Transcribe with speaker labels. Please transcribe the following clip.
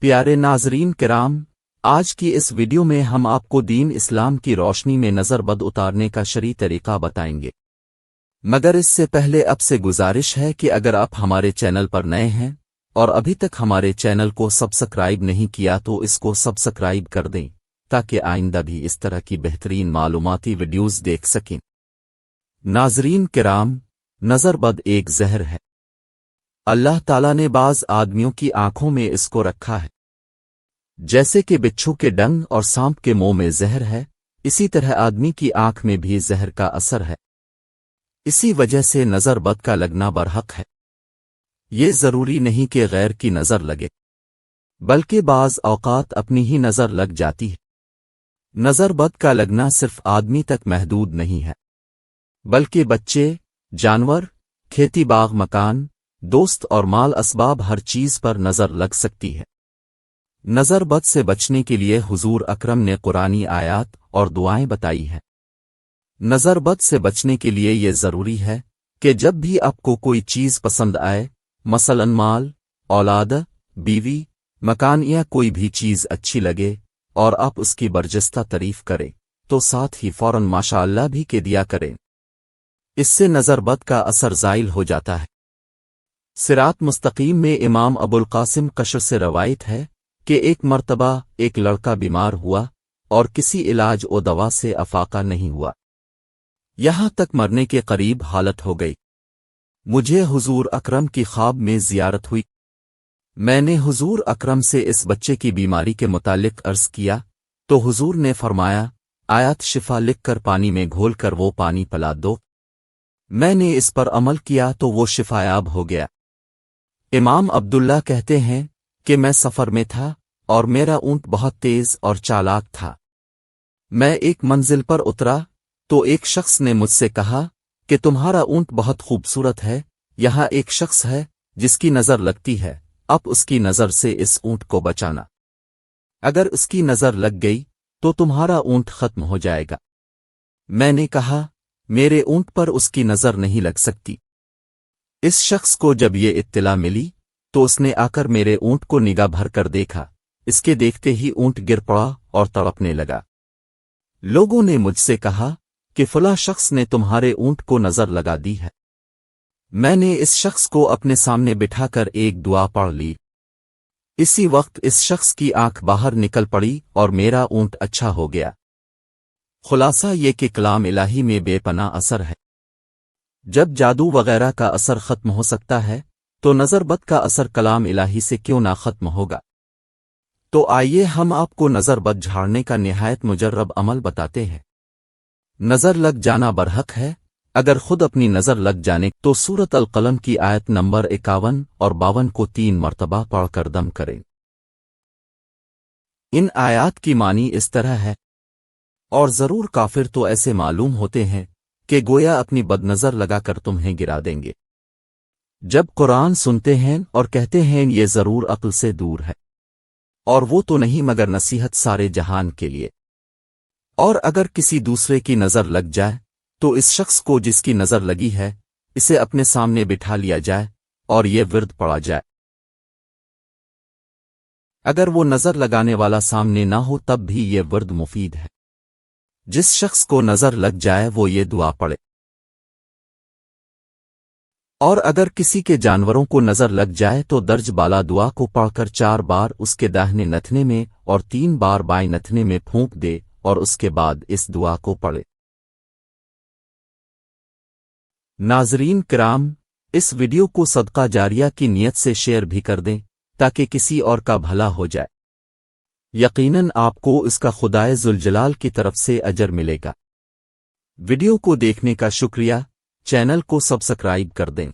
Speaker 1: پیارے ناظرین کرام، آج کی اس ویڈیو میں ہم آپ کو دین اسلام کی روشنی میں نظر بد اتارنے کا شرعی طریقہ بتائیں گے، مگر اس سے پہلے اب سے گزارش ہے کہ اگر آپ ہمارے چینل پر نئے ہیں اور ابھی تک ہمارے چینل کو سبسکرائب نہیں کیا تو اس کو سبسکرائب کر دیں تاکہ آئندہ بھی اس طرح کی بہترین معلوماتی ویڈیوز دیکھ سکیں۔ ناظرین کرام، نظر بد ایک زہر ہے۔ اللہ تعالیٰ نے بعض آدمیوں کی آنکھوں میں اس کو رکھا ہے، جیسے کہ بچھو کے ڈنگ اور سانپ کے منہ میں زہر ہے، اسی طرح آدمی کی آنکھ میں بھی زہر کا اثر ہے۔ اسی وجہ سے نظر بد کا لگنا برحق ہے۔ یہ ضروری نہیں کہ غیر کی نظر لگے، بلکہ بعض اوقات اپنی ہی نظر لگ جاتی ہے۔ نظر بد کا لگنا صرف آدمی تک محدود نہیں ہے، بلکہ بچے، جانور، کھیتی باغ، مکان، دوست اور مال اسباب ہر چیز پر نظر لگ سکتی ہے۔ نظر بد سے بچنے کے لیے حضور اکرم نے قرآنی آیات اور دعائیں بتائی ہیں۔ نظر بد سے بچنے کے لیے یہ ضروری ہے کہ جب بھی آپ کو کوئی چیز پسند آئے، مثلاً مال، اولاد، بیوی، مکان یا کوئی بھی چیز اچھی لگے اور آپ اس کی برجستہ تعریف کریں تو ساتھ ہی فوراً ماشاءاللہ بھی کہہ دیا کریں۔ اس سے نظر بد کا اثر زائل ہو جاتا ہے۔ صراط مستقیم میں امام ابو القاسم قشر سے روایت ہے کہ ایک مرتبہ ایک لڑکا بیمار ہوا اور کسی علاج و دوا سے افاقہ نہیں ہوا، یہاں تک مرنے کے قریب حالت ہو گئی۔ مجھے حضور اکرم کی خواب میں زیارت ہوئی۔ میں نے حضور اکرم سے اس بچے کی بیماری کے متعلق عرض کیا تو حضور نے فرمایا، آیات شفا لکھ کر پانی میں گھول کر وہ پانی پلا دو۔ میں نے اس پر عمل کیا تو وہ شفایاب ہو گیا۔ امام عبداللہ کہتے ہیں کہ میں سفر میں تھا اور میرا اونٹ بہت تیز اور چالاک تھا۔ میں ایک منزل پر اترا تو ایک شخص نے مجھ سے کہا کہ تمہارا اونٹ بہت خوبصورت ہے، یہاں ایک شخص ہے جس کی نظر لگتی ہے، اب اس کی نظر سے اس اونٹ کو بچانا۔ اگر اس کی نظر لگ گئی تو تمہارا اونٹ ختم ہو جائے گا۔ میں نے کہا، میرے اونٹ پر اس کی نظر نہیں لگ سکتی۔ اس شخص کو جب یہ اطلاع ملی تو اس نے آ کر میرے اونٹ کو نگاہ بھر کر دیکھا، اس کے دیکھتے ہی اونٹ گر پڑا اور تڑپنے لگا۔ لوگوں نے مجھ سے کہا کہ فلاں شخص نے تمہارے اونٹ کو نظر لگا دی ہے۔ میں نے اس شخص کو اپنے سامنے بٹھا کر ایک دعا پڑھ لی۔ اسی وقت اس شخص کی آنکھ باہر نکل پڑی اور میرا اونٹ اچھا ہو گیا۔ خلاصہ یہ کہ کلام الہی میں بے پناہ اثر ہے۔ جب جادو وغیرہ کا اثر ختم ہو سکتا ہے تو نظر بد کا اثر کلام الہی سے کیوں نہ ختم ہوگا؟ تو آئیے ہم آپ کو نظر بد جھاڑنے کا نہایت مجرب عمل بتاتے ہیں۔ نظر لگ جانا برحق ہے۔ اگر خود اپنی نظر لگ جانے تو سورۃ القلم کی آیت نمبر 51 اور 52 کو 3 مرتبہ پڑھ کر دم کریں۔ ان آیات کی معنی اس طرح ہے، اور ضرور کافر تو ایسے معلوم ہوتے ہیں کہ گویا اپنی بد نظر لگا کر تمہیں گرا دیں گے۔ جب قرآن سنتے ہیں اور کہتے ہیں یہ ضرور عقل سے دور ہے، اور وہ تو نہیں مگر نصیحت سارے جہان کے لیے۔ اور اگر کسی دوسرے کی نظر لگ جائے تو اس شخص کو جس کی نظر لگی ہے اسے اپنے سامنے بٹھا لیا جائے اور یہ ورد پڑھا جائے۔ اگر وہ نظر لگانے والا سامنے نہ ہو تب بھی یہ ورد مفید ہے۔ جس شخص کو نظر لگ جائے وہ یہ دعا پڑھے۔ اور اگر کسی کے جانوروں کو نظر لگ جائے تو درج بالا دعا کو پڑھ کر 4 بار اس کے داہنے نتنے میں اور 3 بار بائیں نتنے میں پھونک دے اور اس کے بعد اس دعا کو پڑھے۔ ناظرین کرام، اس ویڈیو کو صدقہ جاریہ کی نیت سے شیئر بھی کر دیں تاکہ کسی اور کا بھلا ہو جائے۔ یقیناً آپ کو اس کا خدائے ذوالجلال کی طرف سے اجر ملے گا۔ ویڈیو کو دیکھنے کا شکریہ، چینل کو سبسکرائب کر دیں۔